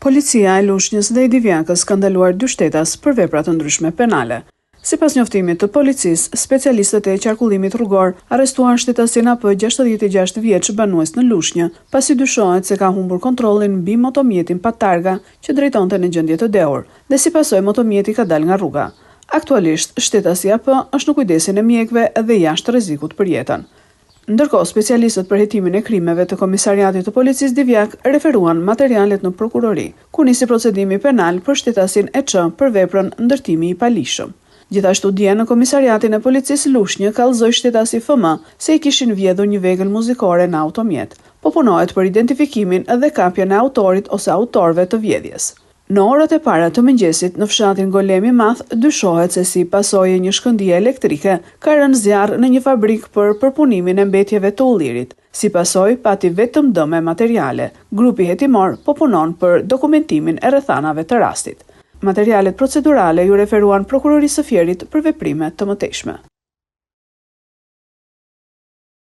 Policia e Lushnjës dhe i Divjakës ka ndaluar 2 shtetas për vepra të ndryshme penale. Sipas njoftimit të policisë, specialistët e qarkullimit rrugor arrestuan shtetasin AP 66 vjeç banues në Lushnjë, pasi dyshohet se ka humbur kontrollin mbi motomjetin pa targa që drejtonte në gjendje të dehur, dhe si pasojë motomjeti ka dalë nga rruga. Aktualisht, shtetasi AP është në kujdesin e mjekëve dhe jashtë rrezikut për jetën. Ndërkohë, specialistët për hetimin e krimeve të Komisariatit të Policisë Divjak referuan materialet në prokurori, ku nisi procedimi penal për shtetasin EÇ për veprën ndërtimi i palishëm. Gjithashtu dje në Komisariatin e Policisë Lushnjë kallëzoi shtetasi FM se i kishin vjedhur një vegël muzikore në automjet. Po punohet për identifikimin dhe kapjen e autorit ose autorëve të vjedhjes. Në orët e para të mëngjesit në fshatin Golemi Madh dyshohet se si pasojë një shkëndije elektrike ka rënë zjarr në një fabrikë për përpunimin e mbetjeve të ullirit. Si pasojë pati vetëm dëme materiale. Grupi hetimor po punon për dokumentimin e rrethanave të rastit. Materialet procedurale ju referuan prokurorisë së Fierit për veprime të mëtejshme.